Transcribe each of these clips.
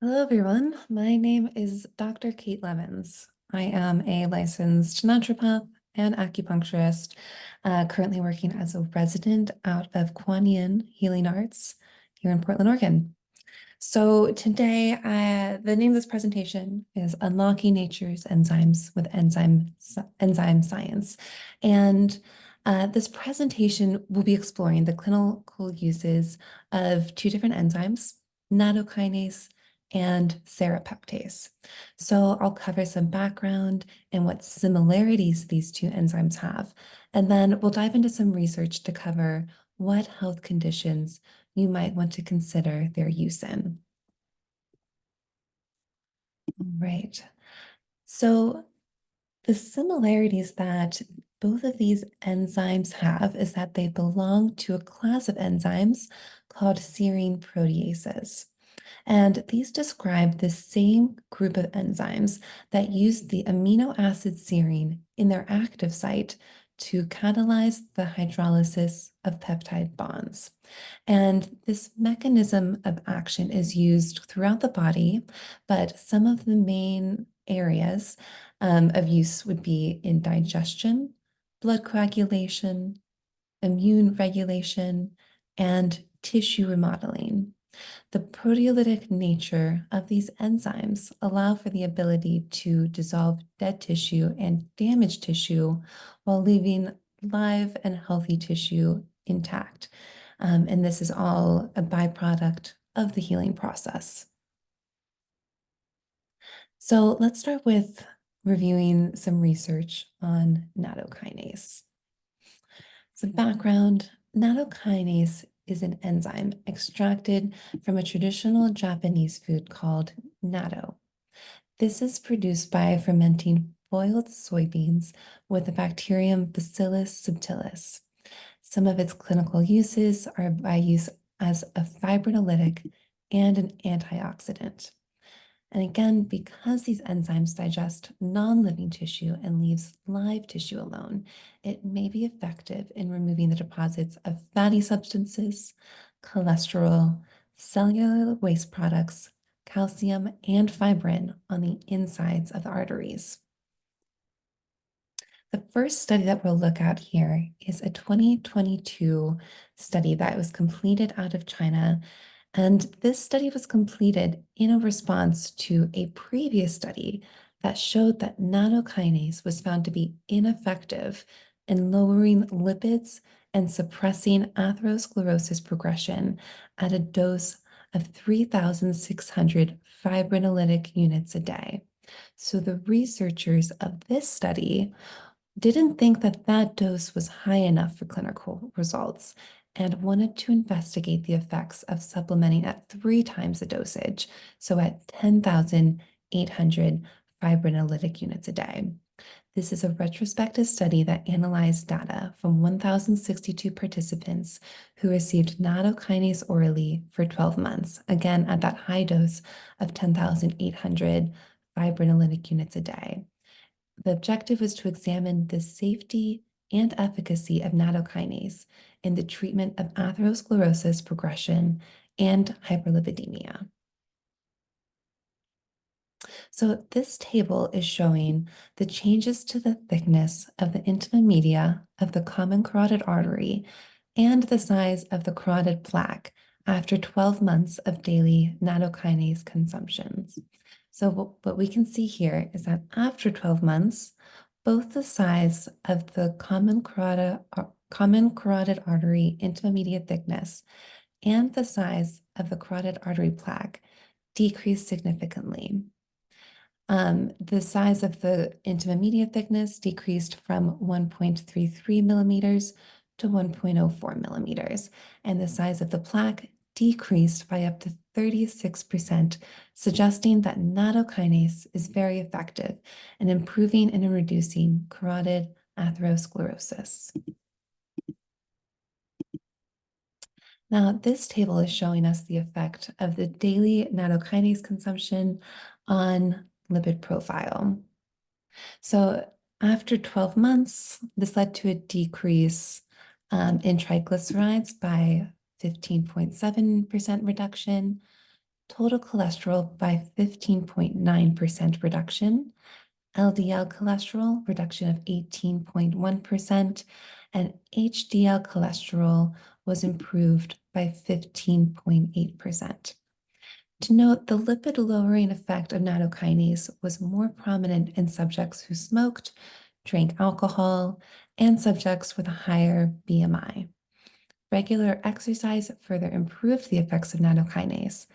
Hello, everyone. My name is Dr. Kate Leavens. I am a licensed naturopath and acupuncturist, currently working as a resident out of Kuan Yin Healing Arts here in Portland, Oregon. So today, the name of this presentation is Unlocking Nature's Enzymes with Enzyme Science. And this presentation will be exploring the clinical uses of two different enzymes, nattokinase and serrapeptase. So I'll cover some background and what similarities these two enzymes have. And then we'll dive into some research to cover what health conditions you might want to consider their use in. Right. So the similarities that both of these enzymes have is that they belong to a class of enzymes called serine proteases. And these describe the same group of enzymes that use the amino acid serine in their active site to catalyze the hydrolysis of peptide bonds. And this mechanism of action is used throughout the body, but some of the main areas of use would be in digestion, blood coagulation, immune regulation, and tissue remodeling. The proteolytic nature of these enzymes allow for the ability to dissolve dead tissue and damaged tissue while leaving live and healthy tissue intact. And this is all a byproduct of the healing process. So let's start with reviewing some research on nattokinase. Some background, nattokinase is an enzyme extracted from a traditional Japanese food called natto. This is produced by fermenting boiled soybeans with the bacterium Bacillus subtilis. Some of its clinical uses are by use as a fibrinolytic and an antioxidant. And again, because these enzymes digest non-living tissue and leaves live tissue alone, it may be effective in removing the deposits of fatty substances, cholesterol, cellular waste products, calcium, and fibrin on the insides of the arteries. The first study that we'll look at here is a 2022 study that was completed out of China. And this study was completed in a response to a previous study that showed that nattokinase was found to be ineffective in lowering lipids and suppressing atherosclerosis progression at a dose of 3,600 fibrinolytic units a day. So the researchers of this study didn't think that that dose was high enough for clinical results and wanted to investigate the effects of supplementing at 3 times the dosage, so at 10,800 fibrinolytic units a day. This is a retrospective study that analyzed data from 1,062 participants who received nattokinase orally for 12 months, again at that high dose of 10,800 fibrinolytic units a day. The objective was to examine the safety and efficacy of nattokinase in the treatment of atherosclerosis progression and hyperlipidemia. So this table is showing the changes to the thickness of the intima media of the common carotid artery and the size of the carotid plaque after 12 months of daily nattokinase consumptions. So what we can see here is that after 12 months, both the size of the common carotid artery intima media thickness and the size of the carotid artery plaque decreased significantly. The size of the intima media thickness decreased from 1.33 millimeters to 1.04 millimeters, and the size of the plaque decreased by up to 36%, suggesting that nattokinase is very effective in improving and in reducing carotid atherosclerosis. Now, this table is showing us the effect of the daily nattokinase consumption on lipid profile. So after 12 months, this led to a decrease in triglycerides by 15.7% reduction, total cholesterol by 15.9% reduction, LDL cholesterol reduction of 18.1%, and HDL cholesterol was improved by 15.8%. To note, the lipid-lowering effect of nattokinase was more prominent in subjects who smoked, drank alcohol, and subjects with a higher BMI. Regular exercise further improved the effects of nattokinase,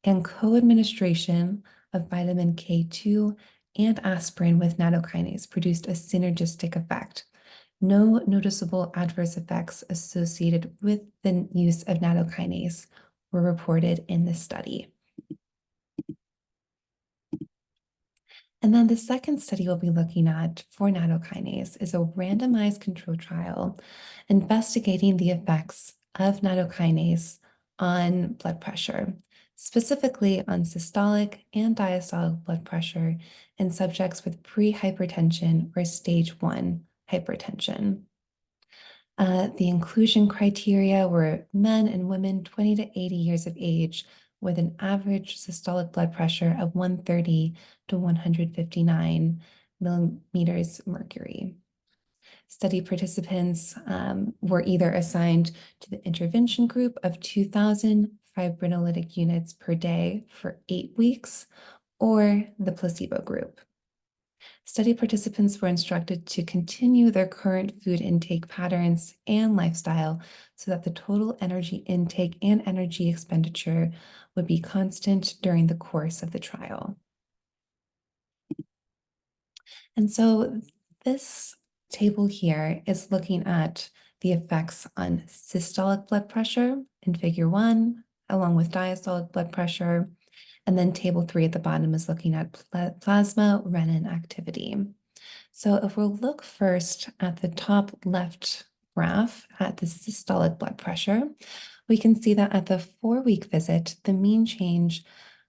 and co-administration of vitamin K2 and aspirin with nattokinase produced a synergistic effect. No noticeable adverse effects associated with the use of nattokinase were reported in this study. And then the second study we'll be looking at for nattokinase is a randomized control trial investigating the effects of nattokinase on blood pressure, specifically on systolic and diastolic blood pressure in subjects with pre-hypertension or stage 1 hypertension. The inclusion criteria were men and women 20 to 80 years of age with an average systolic blood pressure of 130 to 159 millimeters mercury. Study participants were either assigned to the intervention group of 2,000 fibrinolytic units per day for 8 weeks or the placebo group. Study participants were instructed to continue their current food intake patterns and lifestyle so that the total energy intake and energy expenditure would be constant during the course of the trial. And so this table here is looking at the effects on systolic blood pressure in figure 1, along with diastolic blood pressure. And then table 3 at the bottom is looking at plasma renin activity. So if we'll look first at the top left graph at the systolic blood pressure, we can see that at the 4-week visit, the mean change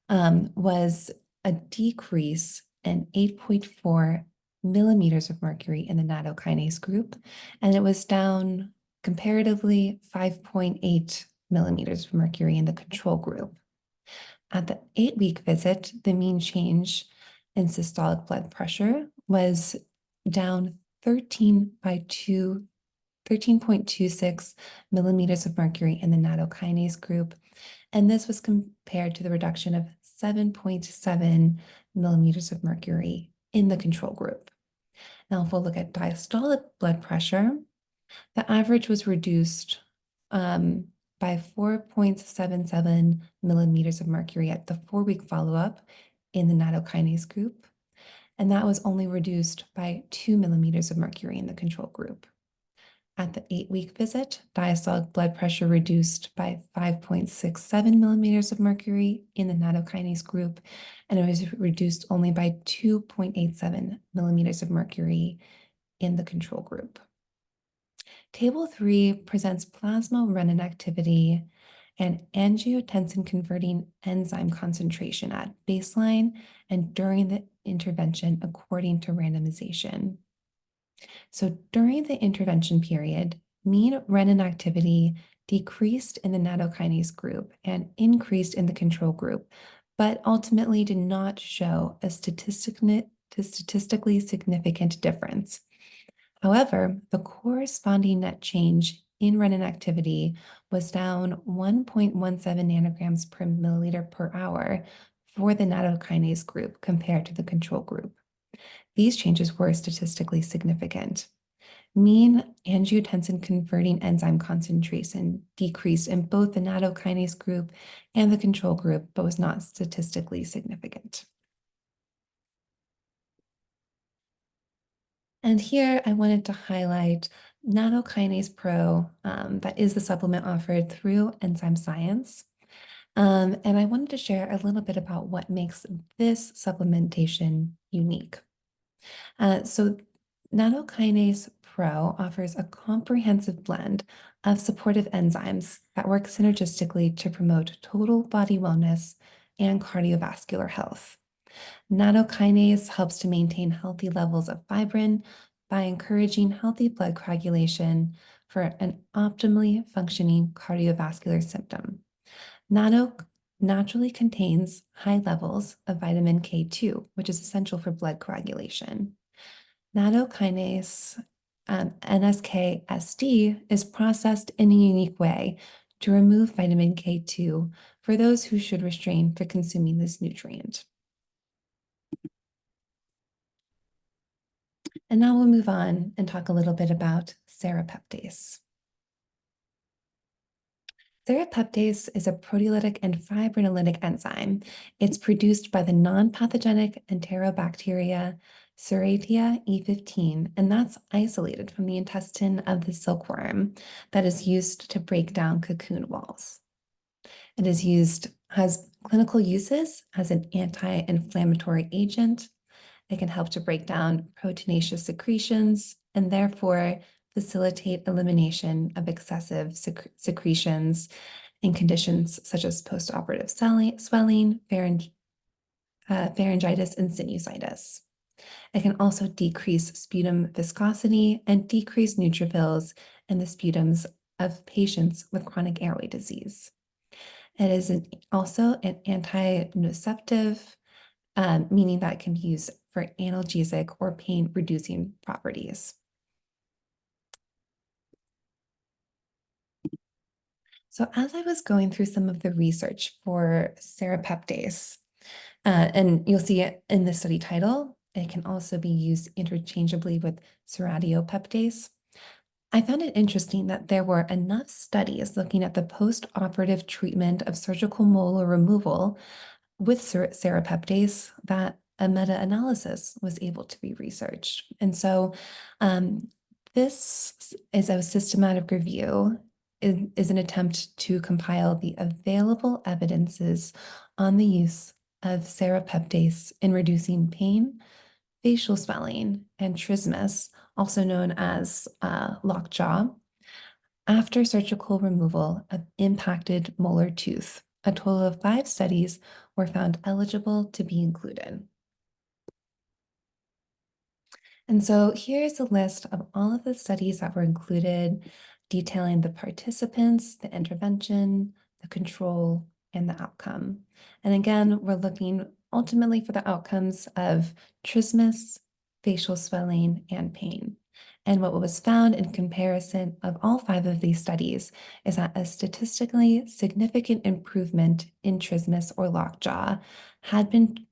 was a decrease in 8.4 millimeters of mercury in the nattokinase group, and it was down comparatively 5.8 millimeters of mercury in the control group. At the 8-week visit, the mean change in systolic blood pressure was down 13.26 millimeters of mercury in the nattokinase group, and this was compared to the reduction of 7.7 millimeters of mercury in the control group. Now, if we'll look at diastolic blood pressure, the average was reduced by 4.77 millimeters of mercury at the 4-week follow-up in the nattokinase group, and that was only reduced by 2 millimeters of mercury in the control group. At the 8-week visit, diastolic blood pressure reduced by 5.67 millimeters of mercury in the nattokinase group, and it was reduced only by 2.87 millimeters of mercury in the control group. Table 3 presents plasma renin activity and angiotensin-converting enzyme concentration at baseline and during the intervention according to randomization. So during the intervention period, mean renin activity decreased in the nattokinase group and increased in the control group, but ultimately did not show a statistically significant difference. However, the corresponding net change in renin activity was down 1.17 nanograms per milliliter per hour for the nattokinase group compared to the control group. These changes were statistically significant. Mean angiotensin-converting enzyme concentration decreased in both the nattokinase group and the control group, but was not statistically significant. And here I wanted to highlight Nattokinase Pro, that is the supplement offered through Enzyme Science. And I wanted to share a little bit about what makes this supplementation unique. So Nattokinase Pro offers a comprehensive blend of supportive enzymes that work synergistically to promote total body wellness and cardiovascular health. Nattokinase helps to maintain healthy levels of fibrin by encouraging healthy blood coagulation for an optimally functioning cardiovascular system. naturally contains high levels of vitamin K2, which is essential for blood coagulation. Nattokinase NSKSD is processed in a unique way to remove vitamin K2 for those who should restrain for consuming this nutrient. And now we'll move on and talk a little bit about serrapeptase. Serrapeptase is a proteolytic and fibrinolytic enzyme. It's produced by the non-pathogenic enterobacteria Serratia E15, and that's isolated from the intestine of the silkworm that is used to break down cocoon walls. Has clinical uses as an anti-inflammatory agent. It can help to break down proteinaceous secretions and therefore facilitate elimination of excessive secretions in conditions such as postoperative swelling, pharyngitis, and sinusitis. It can also decrease sputum viscosity and decrease neutrophils in the sputums of patients with chronic airway disease. It is also an anti-nociceptive, meaning that it can be used for analgesic or pain-reducing properties. So as I was going through some of the research for serrapeptase, and you'll see it in the study title, it can also be used interchangeably with serratiopeptase. I found it interesting that there were enough studies looking at the post-operative treatment of surgical molar removal with serrapeptase that a meta-analysis was able to be researched. And so this is a systematic review, is an attempt to compile the available evidences on the use of serrapeptase in reducing pain, facial swelling, and trismus, also known as lockjaw, after surgical removal of impacted molar tooth. A total of 5 studies were found eligible to be included. And so here's a list of all of the studies that were included, detailing the participants, the intervention, the control, and the outcome. And again, we're looking ultimately for the outcomes of trismus, facial swelling, and pain. And what was found in comparison of all 5 of these studies is that a statistically significant improvement in trismus or lockjaw had been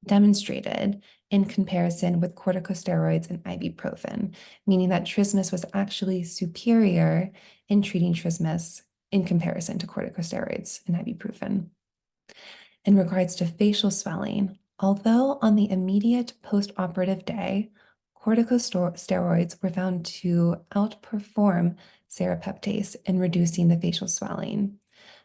demonstrated in comparison with corticosteroids and ibuprofen, meaning that trismus was actually superior in treating trismus in comparison to corticosteroids and ibuprofen. In regards to facial swelling, although on the immediate postoperative day, corticosteroids were found to outperform serrapeptase in reducing the facial swelling,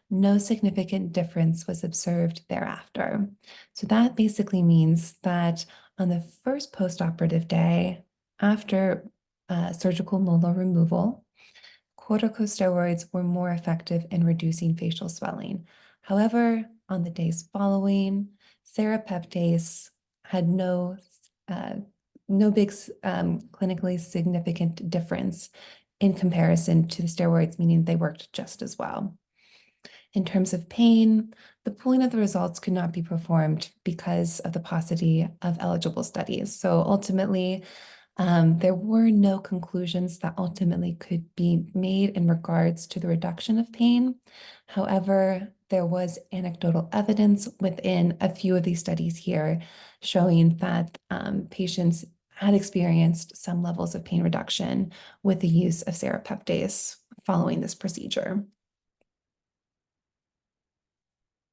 no significant difference was observed thereafter. So that basically means that on the first postoperative day after surgical molar removal, corticosteroids were more effective in reducing facial swelling. However, on the days following, serrapeptase had no big clinically significant difference in comparison to the steroids, meaning they worked just as well. In terms of pain, the pooling of the results could not be performed because of the paucity of eligible studies. So ultimately, there were no conclusions that ultimately could be made in regards to the reduction of pain. However, there was anecdotal evidence within a few of these studies here showing that patients had experienced some levels of pain reduction with the use of serrapeptase following this procedure.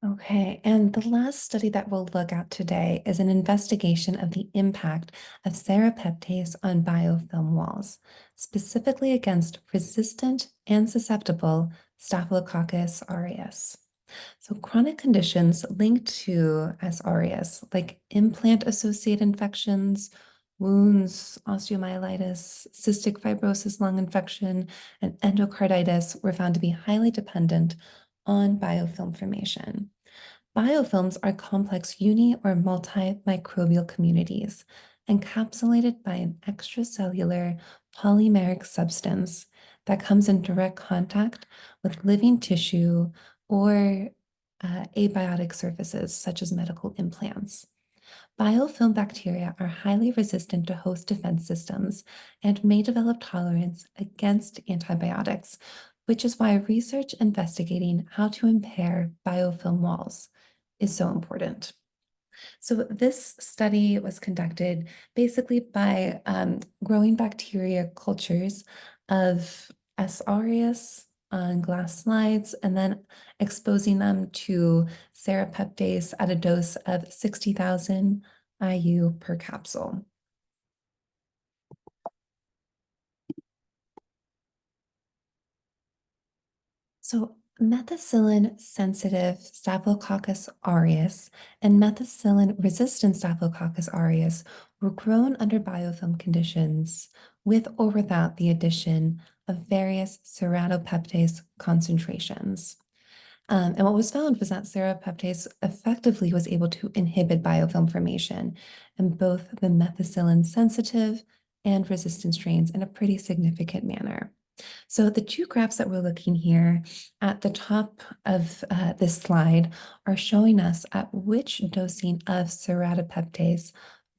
Okay, and the last study that we'll look at today is an investigation of the impact of serrapeptase on biofilm walls, specifically against resistant and susceptible Staphylococcus aureus. So chronic conditions linked to S. aureus, like implant-associated infections, wounds, osteomyelitis, cystic fibrosis lung infection, and endocarditis were found to be highly dependent on biofilm formation. Biofilms are complex uni or multimicrobial communities encapsulated by an extracellular polymeric substance that comes in direct contact with living tissue or abiotic surfaces, such as medical implants. Biofilm bacteria are highly resistant to host defense systems and may develop tolerance against antibiotics, which is why research investigating how to impair biofilm walls is so important. So this study was conducted basically by growing bacteria cultures of S. aureus on glass slides and then exposing them to serrapeptase at a dose of 60,000 IU per capsule. So methicillin-sensitive Staphylococcus aureus and methicillin-resistant Staphylococcus aureus were grown under biofilm conditions with or without the addition of various serrapeptase concentrations. And what was found was that serrapeptase effectively was able to inhibit biofilm formation in both the methicillin-sensitive and resistant strains in a pretty significant manner. So the two graphs that we're looking here at the top of this slide are showing us at which dosing of serrapeptase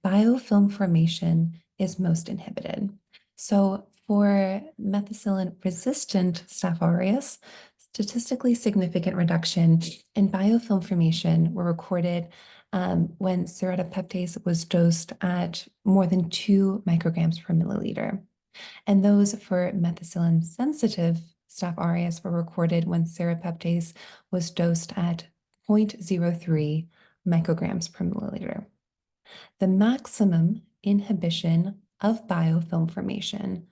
biofilm formation is most inhibited. So for methicillin-resistant Staph aureus, statistically significant reduction in biofilm formation were recorded when serrapeptase was dosed at more than 2 micrograms per milliliter. And those for methicillin-sensitive Staph aureus were recorded when serrapeptase was dosed at 0.03 micrograms per milliliter. The maximum inhibition of biofilm formation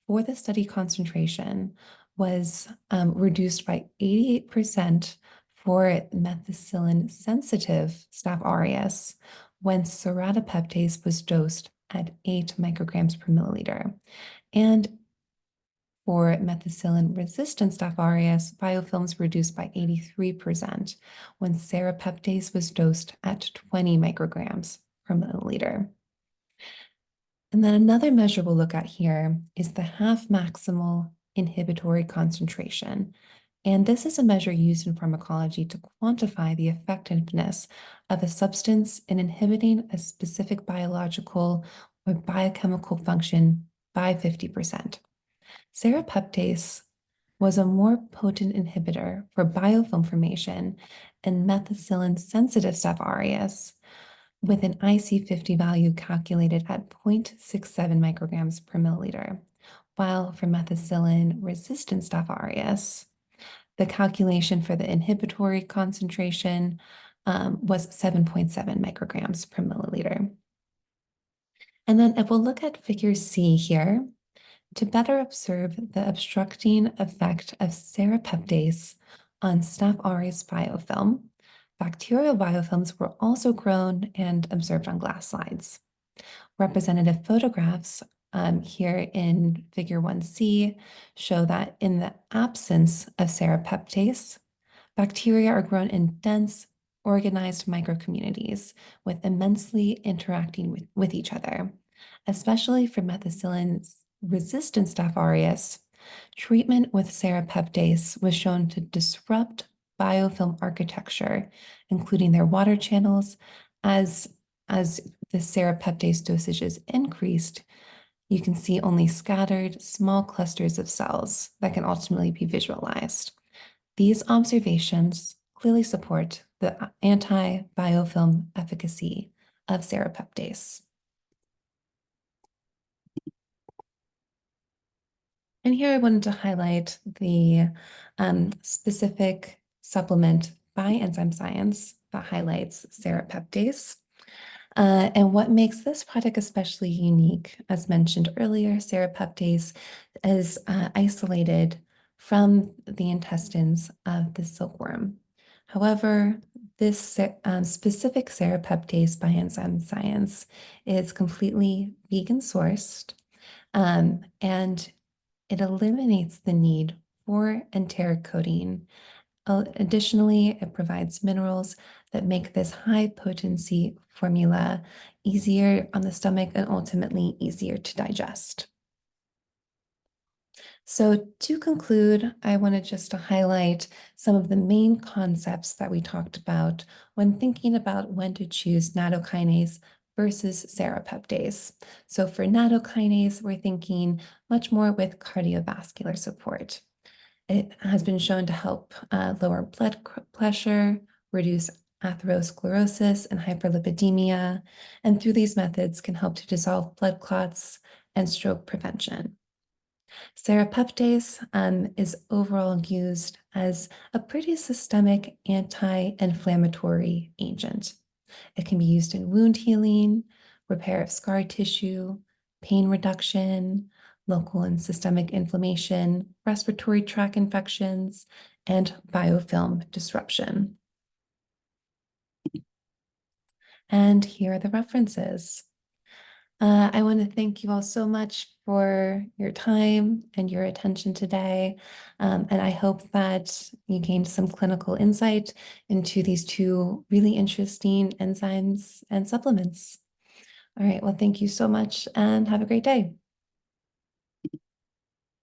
for the study concentration was reduced by 88% for methicillin-sensitive Staph aureus when serrapeptase was dosed at 8 micrograms per milliliter. And for methicillin-resistant Staph aureus, biofilms reduced by 83% when serrapeptase was dosed at 20 micrograms per milliliter. And then another measure we'll look at here is the half maximal inhibitory concentration. And this is a measure used in pharmacology to quantify the effectiveness of a substance in inhibiting a specific biological or biochemical function by 50%. Serrapeptase was a more potent inhibitor for biofilm formation in methicillin-sensitive Staph aureus, with an IC50 value calculated at 0.67 micrograms per milliliter, while for methicillin-resistant Staph aureus, the calculation for the inhibitory concentration was 7.7 micrograms per milliliter. And then if we'll look at figure C here, to better observe the obstructing effect of serrapeptase on Staph aureus biofilm, bacterial biofilms were also grown and observed on glass slides. Representative photographs here in figure 1C show that in the absence of serrapeptase, bacteria are grown in dense, organized microcommunities with immensely interacting with each other, especially for methicillin-resistant Staph aureus. Treatment with serrapeptase was shown to disrupt biofilm architecture, including their water channels. As the serrapeptase dosages increased, you can see only scattered small clusters of cells that can ultimately be visualized. These observations clearly support the anti-biofilm efficacy of serrapeptase. And here I wanted to highlight the specific supplement by Enzyme Science that highlights serrapeptase. And what makes this product especially unique, as mentioned earlier, serrapeptase is isolated from the intestines of the silkworm. However, this specific serrapeptase by Enzyme Science is completely vegan sourced, and it eliminates the need for enteric coating. Additionally, it provides minerals that make this high potency formula easier on the stomach and ultimately easier to digest. So to conclude, I wanted just to highlight some of the main concepts that we talked about when thinking about when to choose nattokinase versus serrapeptase. So for nattokinase, we're thinking much more with cardiovascular support. It has been shown to help lower blood pressure, reduce atherosclerosis and hyperlipidemia, and through these methods can help to dissolve blood clots and stroke prevention. Serrapeptase is overall used as a pretty systemic anti-inflammatory agent. It can be used in wound healing, repair of scar tissue, pain reduction, local and systemic inflammation, respiratory tract infections, and biofilm disruption. And here are the references. I want to thank you all so much for your time and your attention today. And I hope that you gained some clinical insight into these two really interesting enzymes and supplements. All right, well, thank you so much and have a great day.